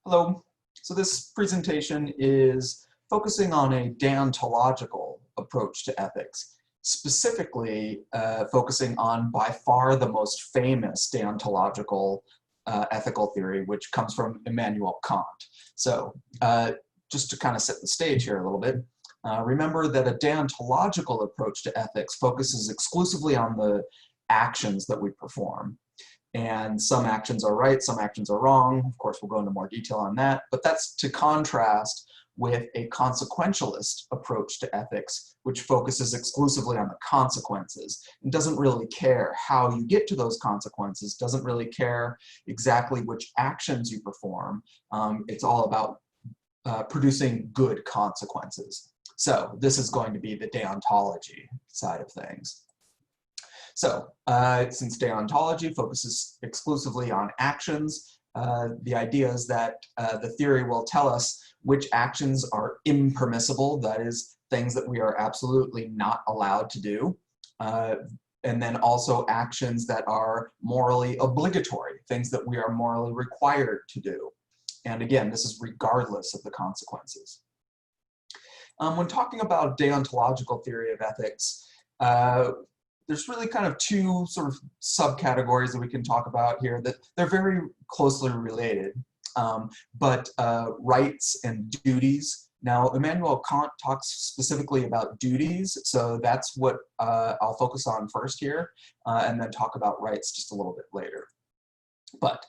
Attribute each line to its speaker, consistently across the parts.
Speaker 1: Hello. So this presentation is focusing on a deontological approach to ethics, specifically focusing on by far the most famous deontological ethical theory, which comes from Immanuel Kant. So just to kind of set the stage here a little bit, remember that a deontological approach to ethics focuses exclusively on the actions that we perform. And some actions are right, some actions are wrong. Of course, we'll go into more detail on that, but that's to contrast with a consequentialist approach to ethics, which focuses exclusively on the consequences and doesn't really care how you get to those consequences, doesn't really care exactly which actions you perform. It's all about producing good consequences. So this is going to be the deontology side of things. So, since deontology focuses exclusively on actions, the idea is that the theory will tell us which actions are impermissible, that is, things that we are absolutely not allowed to do, and then also actions that are morally obligatory, things that we are morally required to do. And again, this is regardless of the consequences. When talking about deontological theory of ethics, there's really kind of two sort of subcategories that we can talk about here that they're very closely related, but rights and duties. Now, Immanuel Kant talks specifically about duties, so that's what I'll focus on first here, and then talk about rights just a little bit later. But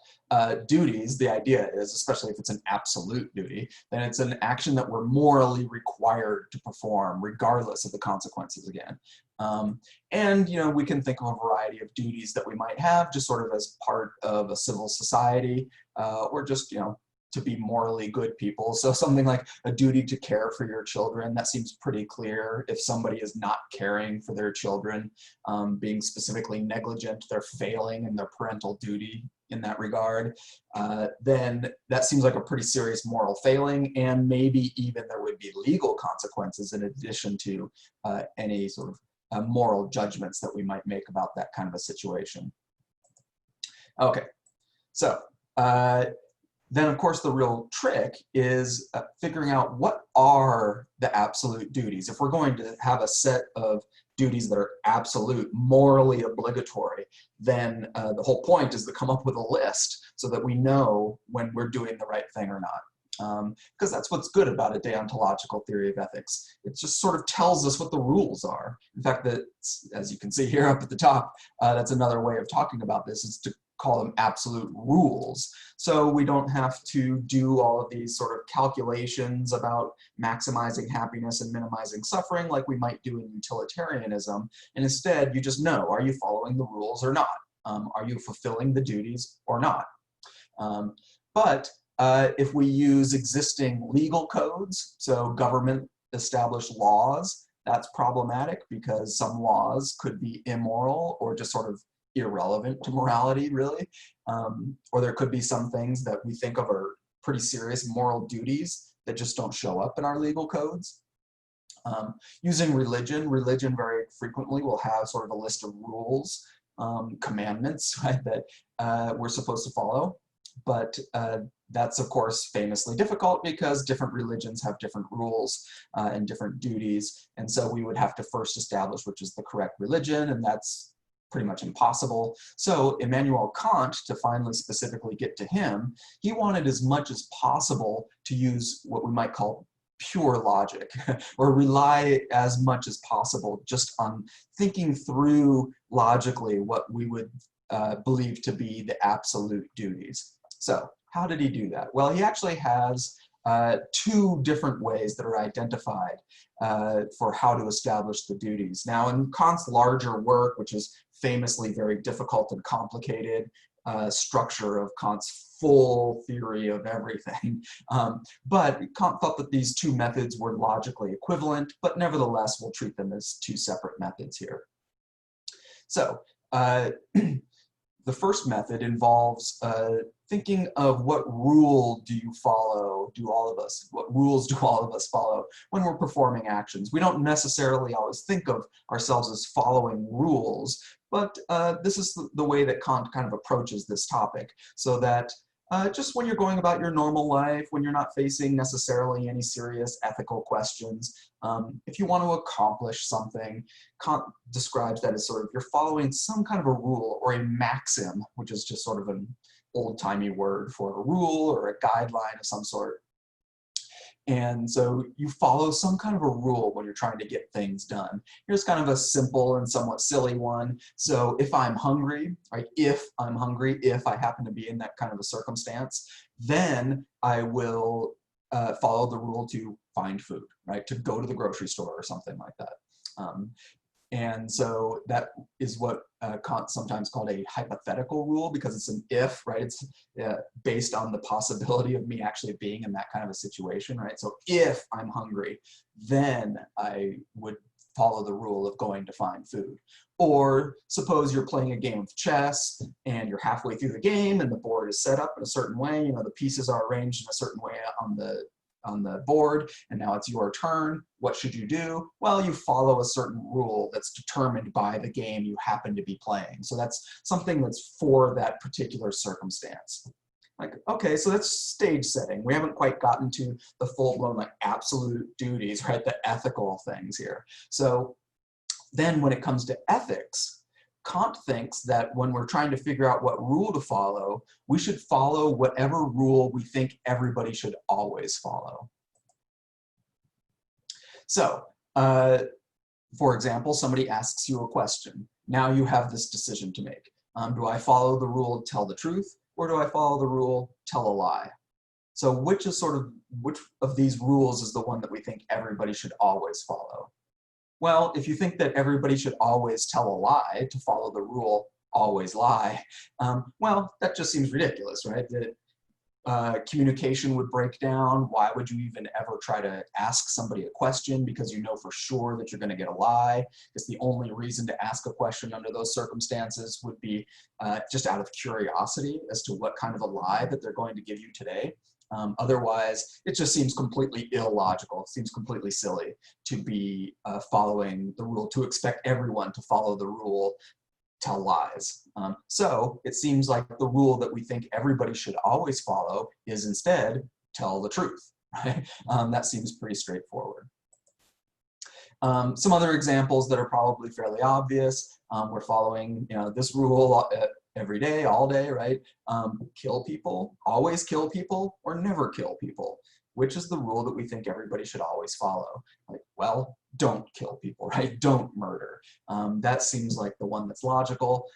Speaker 1: duties, the idea is, especially if it's an absolute duty, then it's an action that we're morally required to perform, regardless of the consequences again. And, you know, we can think of a variety of duties that we might have just sort of as part of a civil society, or just, you know, to be morally good people. So something like a duty to care for your children, that seems pretty clear. If somebody is not caring for their children, being specifically negligent, they're failing in their parental duty in that regard, then that seems like a pretty serious moral failing, and maybe even there would be legal consequences in addition to any sort of moral judgments that we might make about that kind of a situation. Okay, so then of course the real trick is figuring out what are the absolute duties. If we're going to have a set of duties that are absolute, morally obligatory, then the whole point is to come up with a list so that we know when we're doing the right thing or not. Because that's what's good about a deontological theory of ethics. It just sort of tells us what the rules are. In fact, that, as you can see here up at the top, that's another way of talking about this, is to call them absolute rules. So we don't have to do all of these sort of calculations about maximizing happiness and minimizing suffering like we might do in utilitarianism. And instead, you just know, are you following the rules or not? Are you fulfilling the duties or not? But if we use existing legal codes, so government established laws, that's problematic because some laws could be immoral or just sort of irrelevant to morality, really. Or there could be some things that we think of are pretty serious moral duties that just don't show up in our legal codes. Using religion very frequently will have sort of a list of rules, commandments, right, that we're supposed to follow. But that's, of course, famously difficult because different religions have different rules and different duties. And so we would have to first establish which is the correct religion, and that's pretty much impossible. So Immanuel Kant, to finally specifically get to him, he wanted as much as possible to use what we might call pure logic, or rely as much as possible just on thinking through logically what we would believe to be the absolute duties. So how did he do that? Well, he actually has two different ways that are identified for how to establish the duties. Now, in Kant's larger work, which is famously very difficult and complicated structure of Kant's full theory of everything, but Kant thought that these two methods were logically equivalent, but nevertheless, we'll treat them as two separate methods here. So the first method involves thinking of what rule do you follow, what rules do all of us follow when we're performing actions. We don't necessarily always think of ourselves as following rules, but this is the way that Kant kind of approaches this topic, so that Just when you're going about your normal life, when you're not facing necessarily any serious ethical questions. If you want to accomplish something, Kant describes that as sort of you're following some kind of a rule or a maxim, which is just sort of an old-timey word for a rule or a guideline of some sort. And so you follow some kind of a rule when you're trying to get things done. Here's kind of a simple and somewhat silly one. So if I'm hungry, right, if I happen to be in that kind of a circumstance, then I will follow the rule to find food, right, to go to the grocery store or something like that. And so that is what Kant sometimes called a hypothetical rule, because it's an if, right? It's based on the possibility of me actually being in that kind of a situation, right? So if I'm hungry, then I would follow the rule of going to find food. Or suppose you're playing a game of chess and you're halfway through the game and the board is set up in a certain way, you know, the pieces are arranged in a certain way on the board, and now it's your turn. What should you do? Well, you follow a certain rule that's determined by the game you happen to be playing. So that's something that's for that particular circumstance. Like, okay, so that's stage setting. We haven't quite gotten to the full-blown like absolute duties, right? The ethical things here. So then when it comes to ethics, Kant thinks that when we're trying to figure out what rule to follow, we should follow whatever rule we think everybody should always follow. So, for example, somebody asks you a question. Now you have this decision to make. Do I follow the rule tell the truth, or do I follow the rule tell a lie? So which of these rules is the one that we think everybody should always follow? Well, if you think that everybody should always tell a lie to follow the rule, always lie, well, that just seems ridiculous, right? That communication would break down. Why would you even ever try to ask somebody a question because you know for sure that you're going to get a lie? Because the only reason to ask a question under those circumstances would be just out of curiosity as to what kind of a lie that they're going to give you today. Otherwise, it just seems completely illogical. It seems completely silly to be following the rule, to expect everyone to follow the rule, tell lies. So it seems like the rule that we think everybody should always follow is instead tell the truth. Right? That seems pretty straightforward. Some other examples that are probably fairly obvious. We're following, you know, this rule every day, all day, right? Kill people, always kill people, or never kill people. Which is the rule that we think everybody should always follow? Like, well, don't kill people, right? Don't murder. That seems like the one that's logical.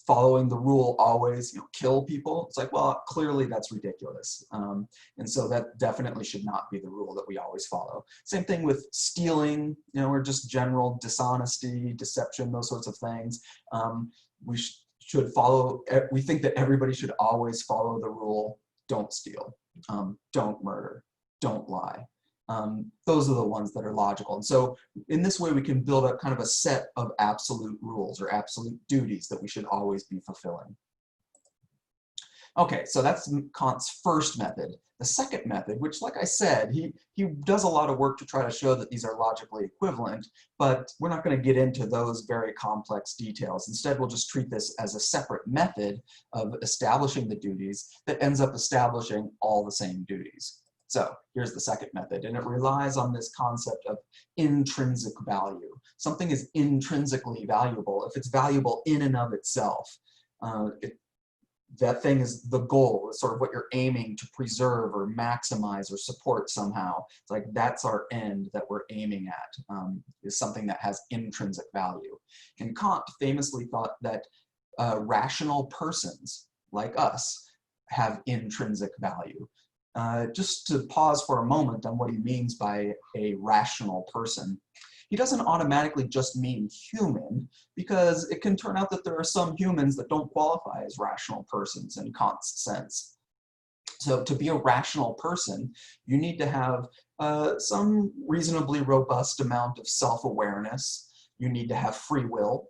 Speaker 1: Following the rule always, you know, kill people. It's like, well, clearly that's ridiculous. And so that definitely should not be the rule that we always follow. Same thing with stealing, you know, or just general dishonesty, deception, those sorts of things. We should follow, we think that everybody should always follow the rule, don't steal, don't murder, don't lie. Those are the ones that are logical. And so in this way, we can build up kind of a set of absolute rules or absolute duties that we should always be fulfilling. Okay, so that's Kant's first method. The second method, which, like I said, he does a lot of work to try to show that these are logically equivalent, but we're not going to get into those very complex details. Instead, we'll just treat this as a separate method of establishing the duties that ends up establishing all the same duties. So here's the second method, and it relies on this concept of intrinsic value. Something is intrinsically valuable if it's valuable in and of itself. That thing is the goal, it's sort of what you're aiming to preserve or maximize or support somehow. It's like that's our end that we're aiming at, is something that has intrinsic value. And Kant famously thought that rational persons like us have intrinsic value. Just to pause for a moment on what he means by a rational person. He doesn't automatically just mean human, because it can turn out that there are some humans that don't qualify as rational persons in Kant's sense. So to be a rational person, you need to have some reasonably robust amount of self-awareness. You need to have free will,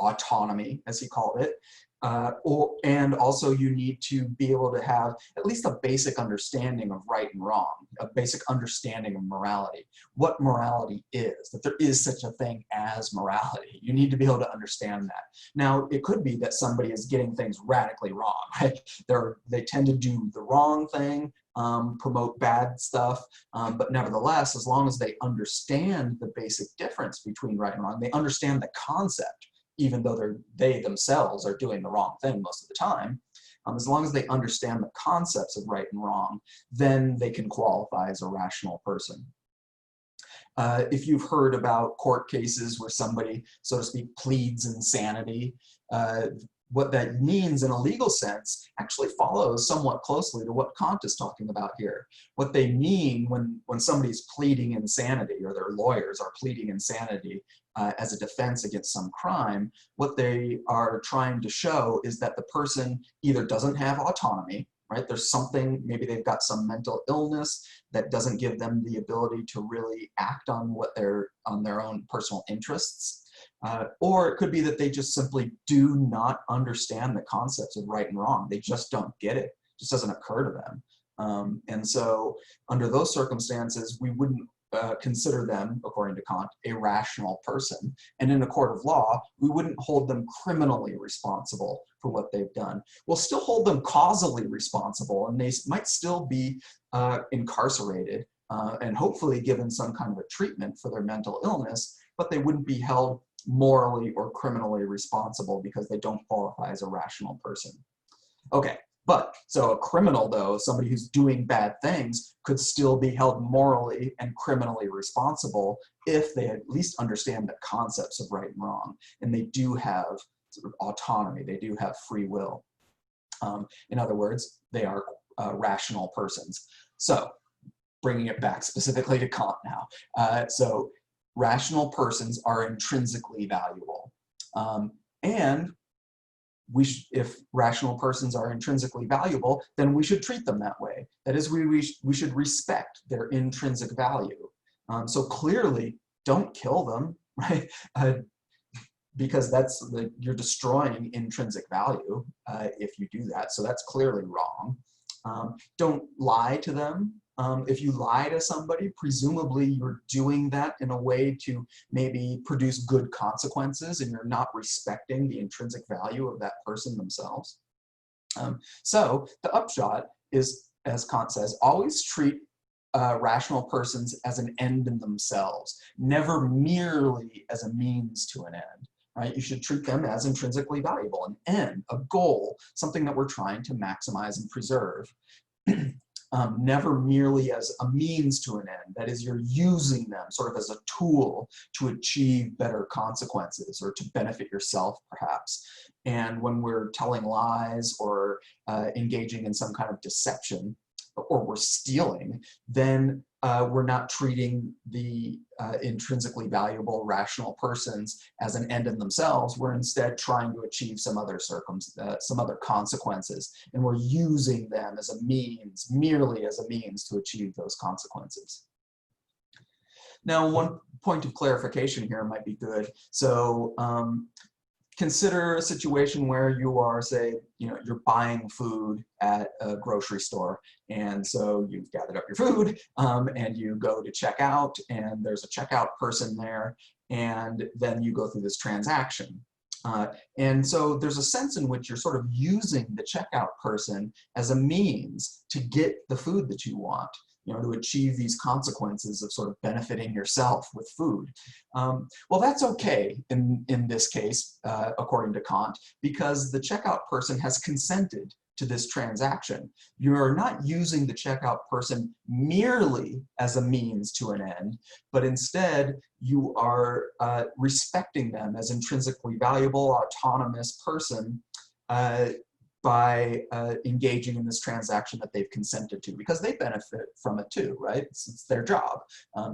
Speaker 1: autonomy, as he called it. And also you need to be able to have at least a basic understanding of right and wrong, a basic understanding of morality, what morality is, that there is such a thing as morality. You need to be able to understand that. Now, it could be that somebody is getting things radically wrong, right? They tend to do the wrong thing, promote bad stuff, but nevertheless, as long as they understand the basic difference between right and wrong, they understand the concept, even though they themselves are doing the wrong thing most of the time, as long as they understand the concepts of right and wrong, then they can qualify as a rational person. If you've heard about court cases where somebody, so to speak, pleads insanity, what that means in a legal sense actually follows somewhat closely to what Kant is talking about here. What they mean when somebody's pleading insanity, or their lawyers are pleading insanity as a defense against some crime, what they are trying to show is that the person either doesn't have autonomy, right? There's something, maybe they've got some mental illness that doesn't give them the ability to really act on on their own personal interests. Or it could be that they just simply do not understand the concepts of right and wrong. They just don't get it. It just doesn't occur to them. And so under those circumstances, we wouldn't consider them, according to Kant, a rational person. And in a court of law, we wouldn't hold them criminally responsible for what they've done. We'll still hold them causally responsible, and they might still be incarcerated and hopefully given some kind of a treatment for their mental illness, but they wouldn't be held morally or criminally responsible because they don't qualify as a rational person. Okay, but so a criminal, though, somebody who's doing bad things, could still be held morally and criminally responsible if they at least understand the concepts of right and wrong, and they do have sort of autonomy, they do have free will. In other words, they are rational persons. So bringing it back specifically to Kant now. So rational persons are intrinsically valuable. And if rational persons are intrinsically valuable, then we should treat them that way. That is, we should respect their intrinsic value. So clearly, don't kill them, right? Because you're destroying intrinsic value if you do that. So that's clearly wrong. Don't lie to them. If you lie to somebody, presumably you're doing that in a way to maybe produce good consequences, and you're not respecting the intrinsic value of that person themselves. So the upshot is, as Kant says, always treat rational persons as an end in themselves, never merely as a means to an end. Right? You should treat them as intrinsically valuable, an end, a goal, something that we're trying to maximize and preserve. Never merely as a means to an end. That is, you're using them sort of as a tool to achieve better consequences or to benefit yourself, perhaps. And when we're telling lies or engaging in some kind of deception, or we're stealing, then we're not treating the intrinsically valuable rational persons as an end in themselves. We're instead trying to achieve some other consequences, and we're using them as a means, merely as a means to achieve those consequences. Now, one point of clarification here might be good. So consider a situation where you are, say, you're buying food at a grocery store, and so you've gathered up your food, and you go to check out, and there's a checkout person there, and then you go through this transaction. And so there's a sense in which you're sort of using the checkout person as a means to get the food that you want, to achieve these consequences of sort of benefiting yourself with food. Well, that's okay in this case, according to Kant, because the checkout person has consented to this transaction. You're not using the checkout person merely as a means to an end, but instead you are respecting them as intrinsically valuable, autonomous person by engaging in this transaction that they've consented to, because they benefit from it too, right? It's their job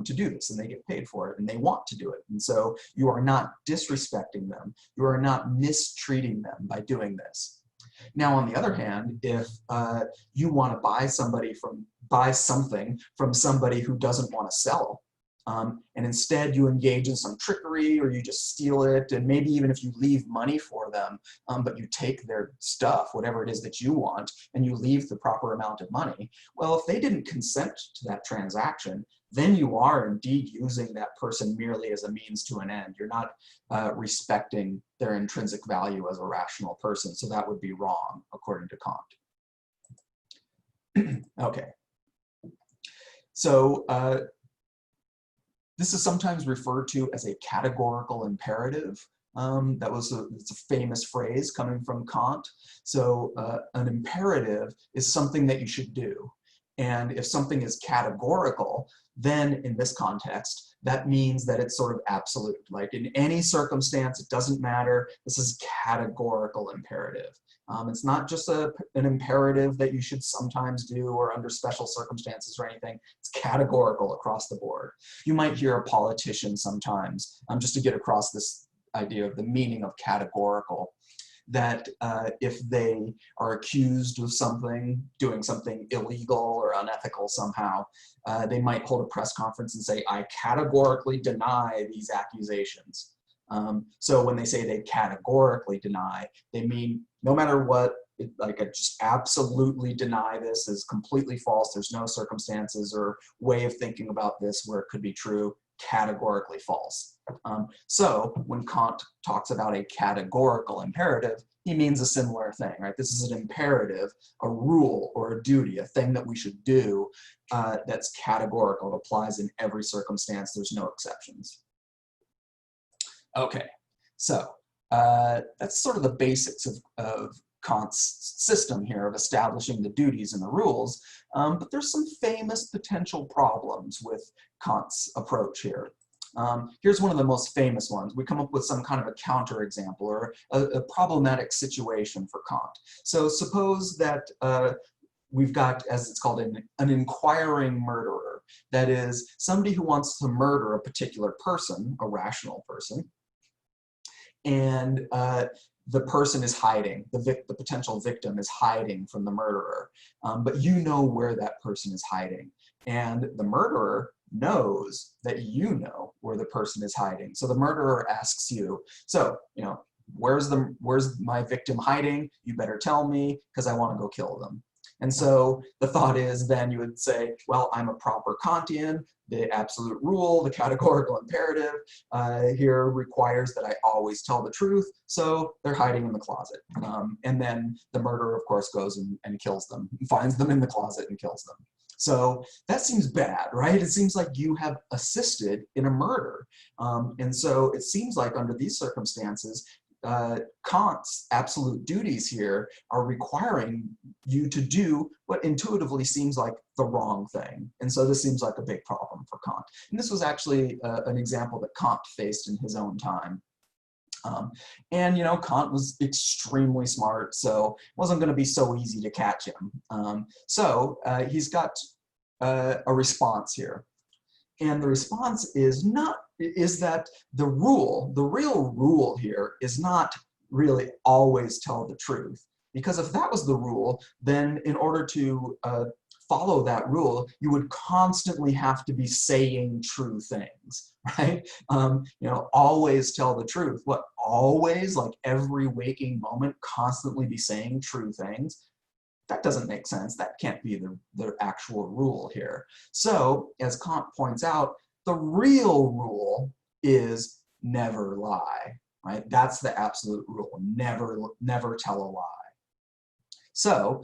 Speaker 1: to do this, and they get paid for it, and they want to do it. And so you are not disrespecting them. You are not mistreating them by doing this. Now, on the other hand, if you want to buy something from somebody who doesn't want to sell, and instead you engage in some trickery, or you just steal it, and maybe even if you leave money for them, but you take their stuff, whatever it is that you want, and you leave the proper amount of money, well, if they didn't consent to that transaction, then you are indeed using that person merely as a means to an end. You're not respecting their intrinsic value as a rational person, so that would be wrong, according to Kant. Okay. So this is sometimes referred to as a categorical imperative. It's a famous phrase coming from Kant. So an imperative is something that you should do. And if something is categorical, then in this context, that means that it's sort of absolute. Like in any circumstance, it doesn't matter. This is categorical imperative. It's not just an imperative that you should sometimes do or under special circumstances or anything. It's categorical across the board. You might hear a politician sometimes, just to get across this idea of the meaning of categorical, that if they are accused of something, doing something illegal or unethical somehow, they might hold a press conference and say, I categorically deny these accusations. So when they say they categorically deny, they mean no matter what, I just absolutely deny this is completely false. There's no circumstances or way of thinking about this where it could be true. Categorically false. So when Kant talks about a categorical imperative, he means a similar thing, right? This is an imperative, a rule or a duty, a thing that we should do that's categorical. It applies in every circumstance. There's no exceptions. Okay, so that's sort of the basics of Kant's system here of establishing the duties and the rules, but there's some famous potential problems with Kant's approach here. Here's one of the most famous ones. We come up with some kind of a counterexample or a problematic situation for Kant. So suppose that we've got, as it's called, an inquiring murderer. That is, somebody who wants to murder a particular person, a rational person, and the person is hiding, the potential victim is hiding from the murderer, but you know where that person is hiding, and the murderer knows that you know where the person is hiding. So the murderer asks you, so, you know, where's my victim hiding? You better tell me, because I want to go kill them. And so the thought is then you would say, well, I'm a proper Kantian. The absolute rule, the categorical imperative here requires that I always tell the truth. So they're hiding in the closet. And then the murderer, of course, goes and kills them, finds them in the closet and kills them. So that seems bad, right? It seems like you have assisted in a murder. And so it seems like under these circumstances, Kant's absolute duties here are requiring you to do what intuitively seems like the wrong thing. And so this seems like a big problem for Kant. And this was actually an example that Kant faced in his own time. And, you know, Kant was extremely smart, so it wasn't going to be so easy to catch him. So he's got a response here. And the response is that the real rule here is not really always tell the truth. Because if that was the rule, then in order to follow that rule, you would constantly have to be saying true things, right? You know, always tell the truth. What, always, like every waking moment, constantly be saying true things? That doesn't make sense. That can't be the actual rule here. So, as Kant points out, the real rule is never lie, right? That's the absolute rule. Never tell a lie. So,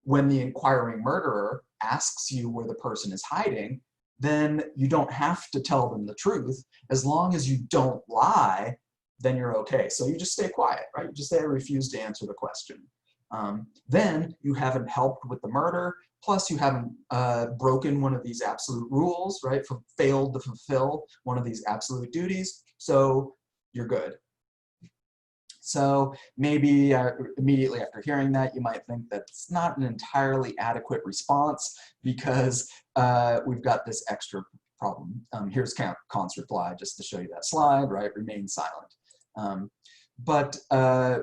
Speaker 1: when the inquiring murderer asks you where the person is hiding, then you don't have to tell them the truth. As long as you don't lie, then you're okay. So you just stay quiet, right? You just say, I refuse to answer the question. Then you haven't helped with the murder, plus you haven't broken one of these absolute rules, right? Failed to fulfill one of these absolute duties, so you're good. So maybe immediately after hearing that, you might think that's not an entirely adequate response because we've got this extra problem. Here's Kant's reply, just to show you that slide, right? Remain silent. But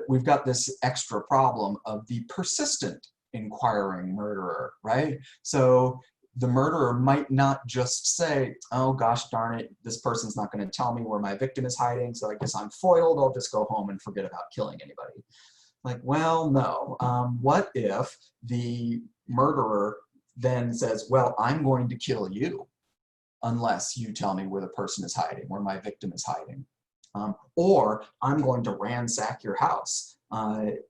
Speaker 1: we've got this extra problem of the persistent inquiring murderer, right? So the murderer might not just say, oh gosh darn it, this person's not going to tell me where my victim is hiding, so I guess I'm foiled, I'll just go home and forget about killing anybody. Like, well, no. What if the murderer then says, well, I'm going to kill you unless you tell me where the person is hiding, where my victim is hiding. Or I'm going to ransack your house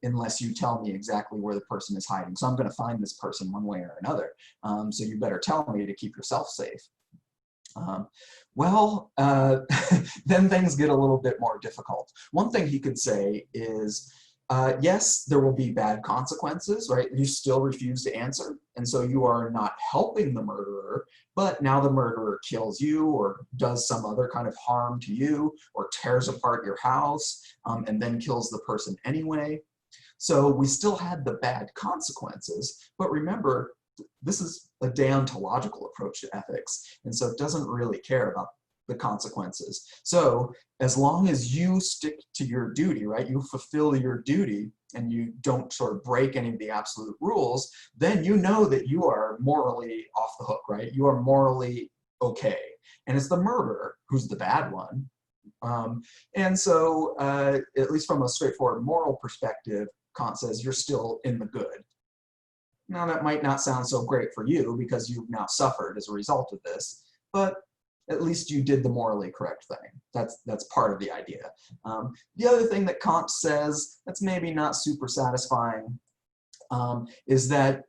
Speaker 1: unless you tell me exactly where the person is hiding. So I'm going to find this person one way or another. So you better tell me to keep yourself safe. Then things get a little bit more difficult. One thing he could say is, yes, there will be bad consequences, right? You still refuse to answer, and so you are not helping the murderer, but now the murderer kills you or does some other kind of harm to you or tears apart your house and then kills the person anyway. So we still had the bad consequences, but remember, this is a deontological approach to ethics, and so it doesn't really care about the consequences. So as long as you stick to your duty, right, you fulfill your duty and you don't sort of break any of the absolute rules, then you know that you are morally off the hook, right? You are morally okay. And it's the murderer who's the bad one. And so at least from a straightforward moral perspective, Kant says you're still in the good. Now that might not sound so great for you because you've now suffered as a result of this, but at least you did the morally correct thing. That's part of the idea. The other thing that Kant says that's maybe not super satisfying is that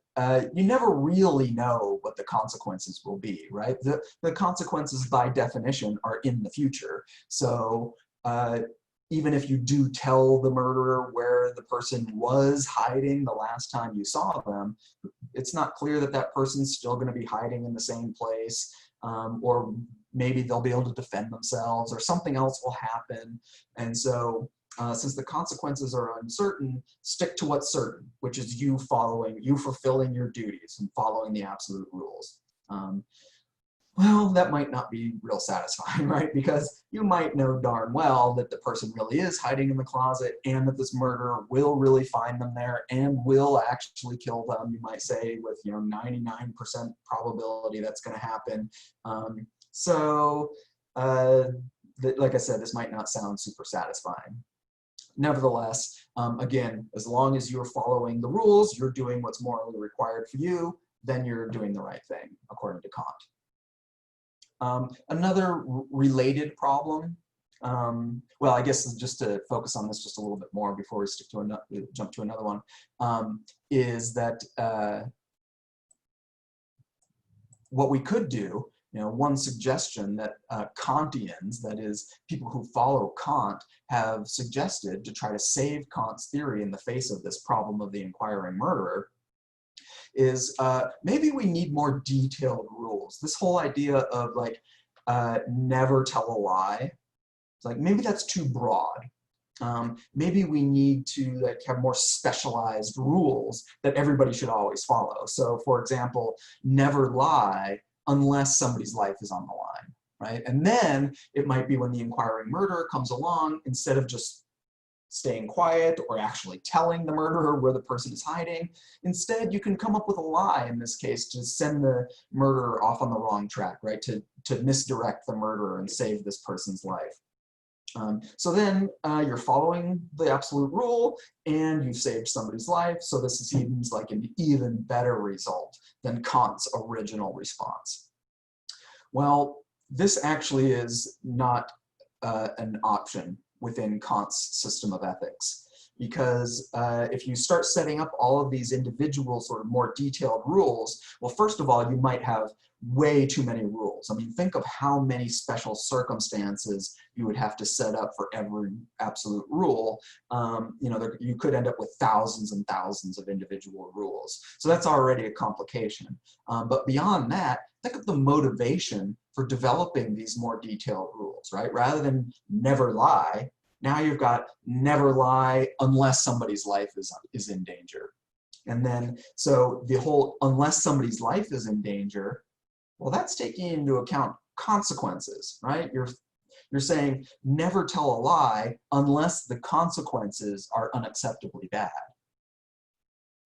Speaker 1: you never really know what the consequences will be, right? The consequences by definition are in the future. So even if you do tell the murderer where the person was hiding the last time you saw them, it's not clear that that person's still going to be hiding in the same place, or maybe they'll be able to defend themselves, or something else will happen. And so since the consequences are uncertain, stick to what's certain, which is you fulfilling your duties and following the absolute rules. Well, that might not be real satisfying, right? Because you might know darn well that the person really is hiding in the closet and that this murderer will really find them there and will actually kill them, you might say, with 99% probability that's going to happen. Like I said, this might not sound super satisfying. Nevertheless, again, as long as you're following the rules, you're doing what's morally required for you, then you're doing the right thing, according to Kant. Another related problem, well, I guess just to focus on this just a little bit more before we jump to another one, is that what we could do, one suggestion that Kantians, that is, people who follow Kant, have suggested to try to save Kant's theory in the face of this problem of the inquiring murderer, is maybe we need more detailed rules. This whole idea of like never tell a lie, it's like maybe that's too broad. Maybe we need to like have more specialized rules that everybody should always follow. So for example, never lie unless somebody's life is on the line, right? And then it might be when the inquiring murderer comes along, instead of just staying quiet or actually telling the murderer where the person is hiding, instead you can come up with a lie, in this case, to send the murderer off on the wrong track, right? To misdirect the murderer and save this person's life. So then you're following the absolute rule and you've saved somebody's life. So this seems like an even better result than Kant's original response. Well, this actually is not an option within Kant's system of ethics. Because if you start setting up all of these individual sort of more detailed rules, well, first of all, you might have way too many rules. I mean, think of how many special circumstances you would have to set up for every absolute rule. You could end up with thousands and thousands of individual rules. So that's already a complication. But beyond that, think of the motivation for developing these more detailed rules, right? Rather than never lie, now you've got never lie unless somebody's life is in danger. And then, so the whole unless somebody's life is in danger, well, that's taking into account consequences, right? You're saying never tell a lie unless the consequences are unacceptably bad.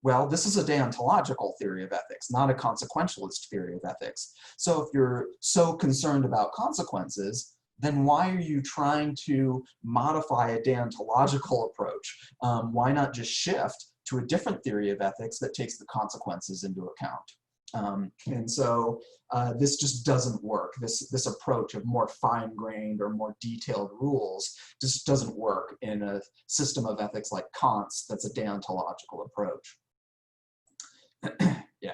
Speaker 1: Well, this is a deontological theory of ethics, not a consequentialist theory of ethics. So if you're so concerned about consequences, then why are you trying to modify a deontological approach? Why not just shift to a different theory of ethics that takes the consequences into account? And so this just doesn't work. This approach of more fine-grained or more detailed rules just doesn't work in a system of ethics like Kant's that's a deontological approach. Yeah.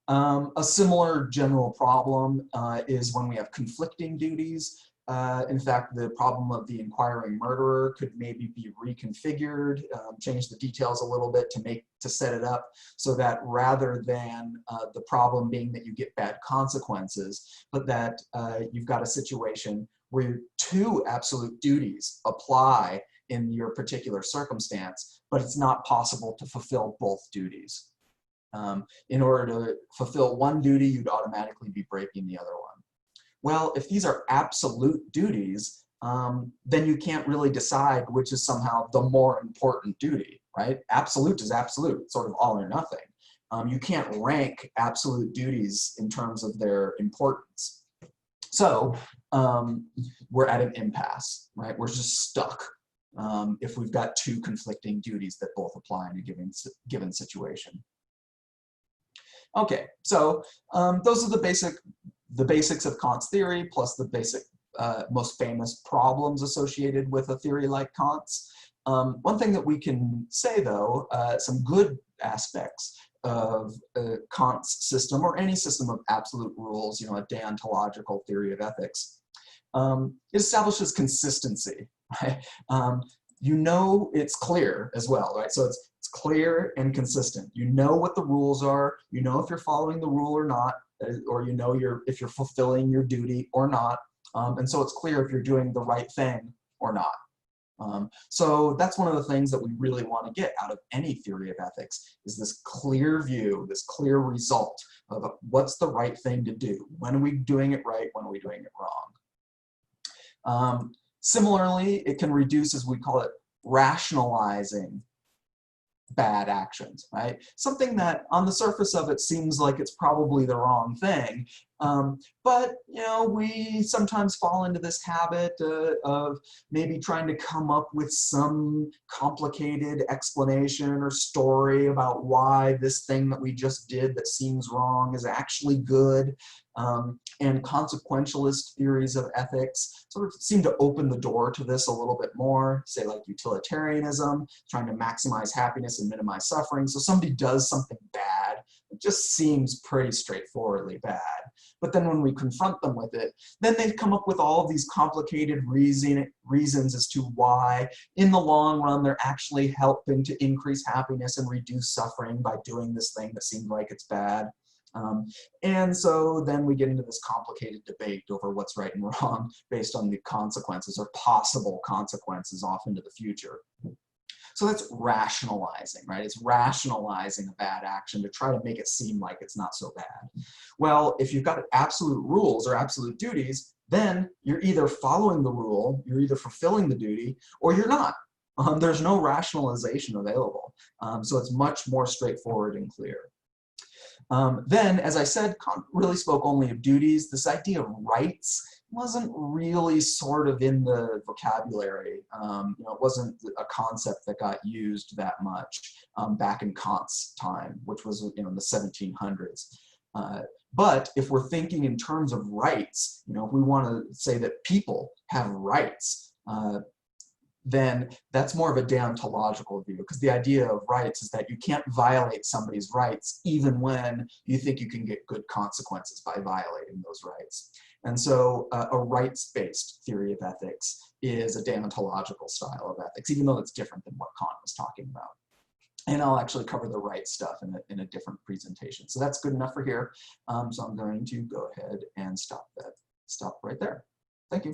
Speaker 1: A similar general problem is when we have conflicting duties. In fact, the problem of the inquiring murderer could maybe be reconfigured, change the details a little bit to set it up so that rather than the problem being that you get bad consequences, but that you've got a situation where two absolute duties apply in your particular circumstance, but it's not possible to fulfill both duties. In order to fulfill one duty, you'd automatically be breaking the other one. Well, if these are absolute duties, then you can't really decide which is somehow the more important duty, right? Absolute is absolute, sort of all or nothing. You can't rank absolute duties in terms of their importance. So we're at an impasse, right? We're just stuck if we've got two conflicting duties that both apply in a given situation. Okay, so those are the basics of Kant's theory, plus the basic, most famous problems associated with a theory like Kant's. One thing that we can say, though, some good aspects of Kant's system, or any system of absolute rules, you know, a deontological theory of ethics, it establishes consistency, right? You know it's clear as well, right? So it's clear and consistent. You know what the rules are. You know if you're following the rule or not, or you know if you're fulfilling your duty or not. And so it's clear if you're doing the right thing or not. So that's one of the things that we really want to get out of any theory of ethics, is this clear view, this clear result of what's the right thing to do. When are we doing it right? When are we doing it wrong? Similarly, it can reduce, as we call it, rationalizing bad actions, right? Something that on the surface of it seems like it's probably the wrong thing, but you know, we sometimes fall into this habit of maybe trying to come up with some complicated explanation or story about why this thing that we just did that seems wrong is actually good. And consequentialist theories of ethics sort of seem to open the door to this a little bit more, say like utilitarianism, trying to maximize happiness and minimize suffering. So somebody does something bad, it just seems pretty straightforwardly bad. But then when we confront them with it, then they come up with all of these complicated reasons as to why, in the long run, they're actually helping to increase happiness and reduce suffering by doing this thing that seemed like it's bad. And so then we get into this complicated debate over what's right and wrong based on the consequences or possible consequences off into the future. So that's rationalizing, right? It's rationalizing a bad action to try to make it seem like it's not so bad. Well, if you've got absolute rules or absolute duties, then you're either following the rule, you're either fulfilling the duty, or you're not. There's no rationalization available. So it's much more straightforward and clear. Then, as I said, Kant really spoke only of duties. This idea of rights wasn't really sort of in the vocabulary. You know, it wasn't a concept that got used that much back in Kant's time, which was, you know, in the 1700s. But if we're thinking in terms of rights, you know, if we want to say that people have rights, then that's more of a deontological view, because the idea of rights is that you can't violate somebody's rights even when you think you can get good consequences by violating those rights. And so a rights-based theory of ethics is a deontological style of ethics, even though it's different than what Kant was talking about. And I'll actually cover the right stuff in a different presentation. So that's good enough for here. So I'm going to go ahead and stop right there. Thank you.